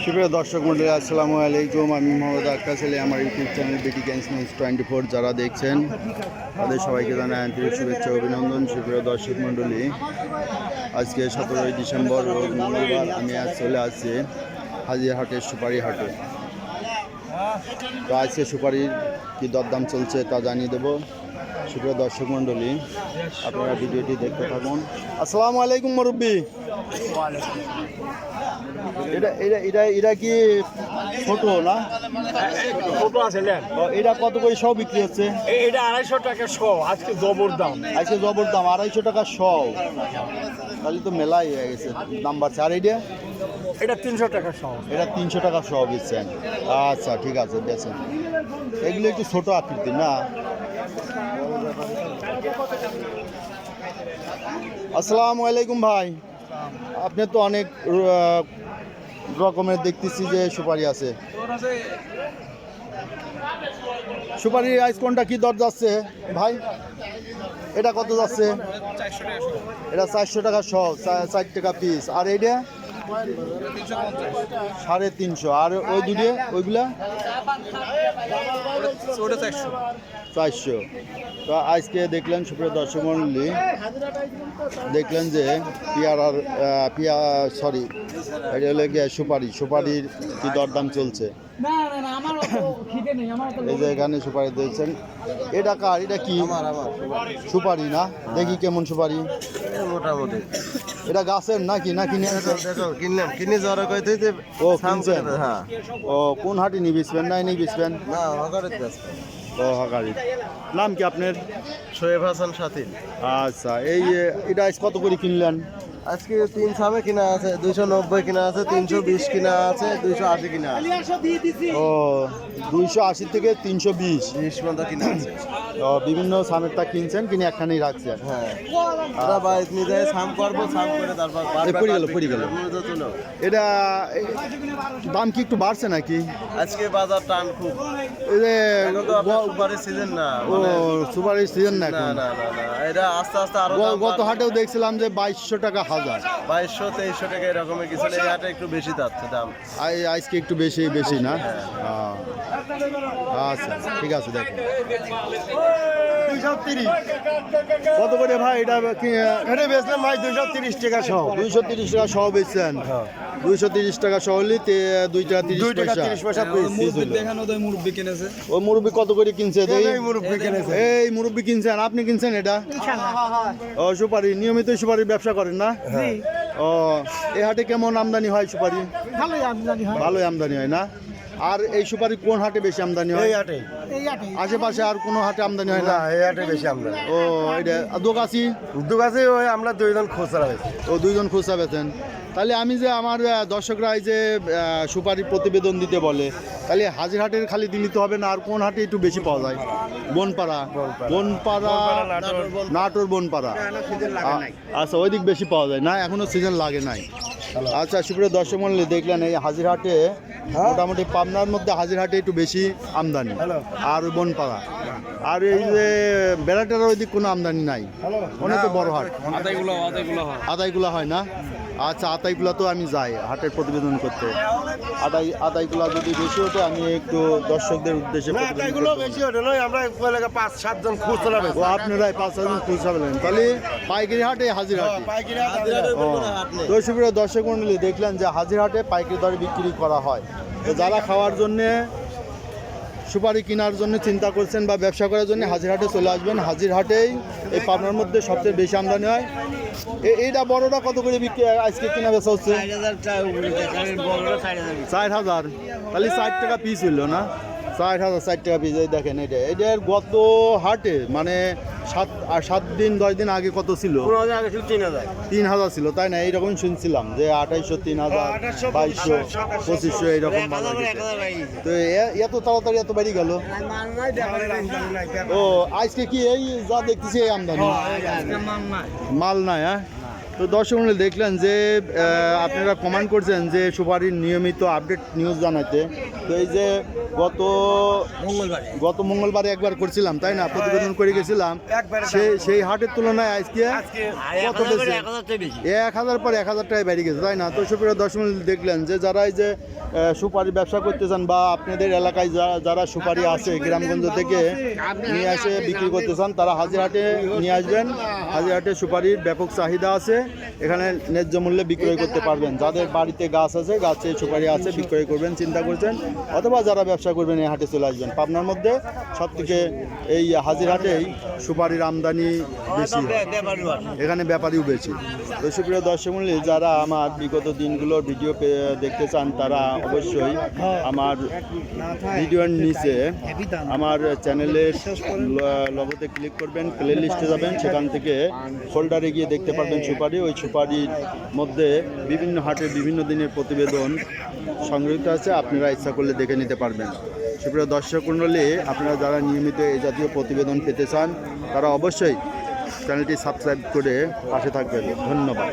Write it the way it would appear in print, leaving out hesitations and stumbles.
সুপ্রিয় দর্শক মন্ডলী, আসসালামু আলাইকুম। আমি মোহাম্মদ আক্কাস আলী। আমার ইউটিউব চ্যানেল বিটি ক্যান্স নিউজ 24 যারা দেখছেন তাদের সবাইকে জানাই আন্তরিক শুভেচ্ছা অভিনন্দন। সুপ্রিয় দর্শক মন্ডলী, আজকে 17 ডিসেম্বর রোজ মঙ্গলবার আমি আজ চলে আসছি হাজিরহাটের সুপারি হাটে। তো আজকে সুপারির কী দরদাম চলছে তা জানিয়ে দেবো। সুপ্রিয় দর্শক মন্ডলী, আপনারা ভিডিওটি দেখতে থাকুন। আসসালামু আলাইকুম মুরব্বি। এটা কি ছোট না? ছোট আছে এটা কত করে সব বিক্রি হচ্ছে? এটা 250 টাকা শো। আজকে জবর দাম, আজকে জবর দাম 250 টাকা সব। তাহলে তো মেলাই হয়ে গেছে, দাম বাড়ছে। আর এটা 300 টাকা শো। এটা 300 টাকা সব দিচ্ছেন। আচ্ছা ঠিক আছে, বেছেন। এগুলো একটু ছোট আকৃতির না? আসসালামু আলাইকুম ভাই। আপনি তো অনেক রকমের দেখতেছি যে সুপারি আছে। সুপারি আইস কোনটা কি দর যাচ্ছে ভাই? এটা কত যাচ্ছে? এটা 400 টাকা শ, 60 টাকা পিস। আর এইটা 350। আর ওই দুটো ওইগুলা 400। তো আজকে দেখলেন সুপ্রিয় দর্শক মণ্ডলী, দেখলেন যে এটা হলো গিয়ে সুপারির কি দরদাম চলছে। এই যে এখানে সুপারি দিয়েছেন। এটা কার? এটা কি সুপারি না? দেখি কেমন সুপারি। মোটামুটি এটা গাছের নাকি কিনে কিনলাম, কিনে যাওয়ার কইতে ও কিনছেন? হ্যাঁ। ও কোন হাটে নিয়ে বেচবেন? নাই বেচবেন? না হকারের কাছে। ও হকারি। নাম কি আপনার? শোয়েব হাসান সাথী। আচ্ছা, এটা আজ কত করে কিনলেন? আজকে 3 সামে কিনা আছে, 290 কিনা আছে, 320 কিনা আছে, 280 কিনা আছে। ও 280 থেকে 320 পর্যন্ত কিনা আছে। ও বিভিন্ন সামেরটা কিনছেন, কিনে একখানেই রাখছেন। হ্যাঁ, আমরা বাইক নিয়ে যাই, সাম করবো, সাম করে তারপর পড়ে গেল। এটা দাম কি একটু বাড়ছে নাকি? আজকে বাজার টান খুব। এই যে সুপারির সিজন না। ও সুপারির সিজন না এখন? না, এটা আস্তে আস্তে আরো গত হাটেও দেখছিলাম যে 2200 টাকা হাজার, 2200-2300 টাকা এরকমই কিছু। এই হাটে একটু বেশি যাচ্ছে দাম। আজকে একটু বেশি না? আচ্ছা ঠিক আছে। দেখুন 230 কত করে ভাই? এটা বেচলাম ভাই 230 টাকা সহ। 230 টাকা সহ বেচছেন? 230 টাকা সহ হলে 2 টাকা 30 পয়সা। ওই মুরব্বি কত করে কিনছে? এই মুরব্বি কিনছেন, আপনি কিনছেন এটা? ও সুপারি নিয়মিত সুপারির ব্যবসা করেন না? ও এই হাটে কেমন আমদানি হয় সুপারি? ভালোই আমদানি হয় না? আর এই সুপারি কোন হাটে বেশি আমদানি হয়? আশেপাশে আর কোনো হাটে আমদানি হয় না? এই হাটে বেশি আমদানি। ও এটা দোকাশি ওই আমরা 2 জন খুচরা বেচি। ও 2 জন খুচরা বেচেন। তাহলে আমি যে আমার দর্শকরা এই যে সুপারি প্রতিবেদন দিতে বলে, তাহলে হাজিরহাটের খালি দিতে হবে না? আর কোন হাটে একটু বেশি পাওয়া যায়? বনপাড়া, নাটোর, বনপাড়া। আচ্ছা, ওই দিক বেশি পাওয়া যায় না? এখনো সিজন লাগে নাই। আচ্ছা সুপ্রিয় দর্শক মণ্ডলী, দেখলেন এই হাজিরহাটে মোটামুটি পাবনার মধ্যে হাজিরহাটে একটু বেশি আমদানি, আর বনপাড়া। আর এই যে বেড়াটার ওই দিক কোনো আমদানি নাই, অনেক তো বড় হাট। আদাইগুলা হয় না? আচ্ছা, আতাইগুলা তো আমি যাই হাটের প্রতিবেদন করতে। আদাইগুলা যদি বেশি হতো আমি একটু দর্শকদের উদ্দেশ্যে বেশি হতো নয়, আমরা 5-7 জন খুচরা বেচি। ও আপনারাই 5-7 জন খুচরা পেলেন, তাহলে পাইকারি হাটে হাজিরহাটে। তো সুপ্রিয় দর্শক মণ্ডলী, দেখলেন যে হাজিরহাটে পাইকারি দরে বিক্রি করা হয়। তো যারা খাওয়ার জন্যে সুপারি কেনার জন্য চিন্তা করছেন বা ব্যবসা করার জন্য হাজিরহাটে চলে আসবেন। হাজিরহাটেই এই পাবনার মধ্যে সবচেয়ে বেশি আমদানি হয়। এইটা বড়টা কত করে বিক্রি আজকে কেনা বেচা হচ্ছে? 4000। তাহলে 60 টাকা পিস হইলো না? 60 টাকা পিস। এই দেখেন এটার গত হাটে মানে 7 দিন 10 দিন আগে কত ছিল? 3000 ছিল, তাই না? এইরকম শুনছিলাম যে 2800, 3000, 2200, 2500 এইরকম বাজার গেছে। তো এত তাড়াতাড়ি এত বেড়ে গেল? ও আজকে কি এই যা দেখতেছি এই আমদানি? মাল নাই? হ্যাঁ। তো দর্শক মণ্ডলী, দেখলেন যে আপনারা কমেন্ট করছেন যে সুপারির নিয়মিত আপডেট নিউজ জানাইতে। তো এই যে গত মঙ্গলবারে একবার করছিলাম তাই না, প্রতিবেদন করে গেছিলাম। সেই হাটের তুলনায় আজকে কত বেশি? 1000 পর 1000 টাকায় বেড়ে গেছে তাই না। তো সুপ্রিয় দর্শক দেখলেন যে যারা এই যে সুপারি ব্যবসা করতে চান বা আপনাদের এলাকায় যারা সুপারি আছে গ্রামগঞ্জ থেকে নিয়ে এসে বিক্রি করতে চান, তারা হাজিরহাটে নিয়ে আসবেন। হাজিরহাটে সুপারির ব্যাপক চাহিদা আছে, এখানে ন্যায্য মূল্যে বিক্রয় করতে পারবেন। যাদের বাড়িতে গাছ আছে, গাছে সুপারি আছে, বিক্রয় করবেন চিন্তা করছেন, অথবা যারা ব্যবসা করবেন এই হাটে চলে আসবেন। পাবনার মধ্যে সব থেকে এই হাজিরহাটেই সুপারির আমদানি বেশি হয়, এখানে ব্যাপারীও বেশি। তো সুপ্রিয় দর্শক মূল্যে যারা আমার বিগত দিনগুলোর ভিডিও দেখতে চান, তারা অবশ্যই আমার ভিডিওর নিচে আমার চ্যানেলের লগোতে ক্লিক করবেন, প্লে লিস্টে যাবেন, সেখান থেকে ফোল্ডারে গিয়ে দেখতে পারবেন সুপারি। ওই সুপারির মধ্যে বিভিন্ন হাটের বিভিন্ন দিনের প্রতিবেদন সংগৃহীত আছে, আপনারা ইচ্ছা করলে দেখে নিতে পারবেন। সুপ্রিয় দর্শক মণ্ডলী, আপনারা যারা নিয়মিত এই জাতীয় প্রতিবেদন পেতে চান, তারা অবশ্যই চ্যানেলটি সাবস্ক্রাইব করে পাশে থাকবেন। ধন্যবাদ।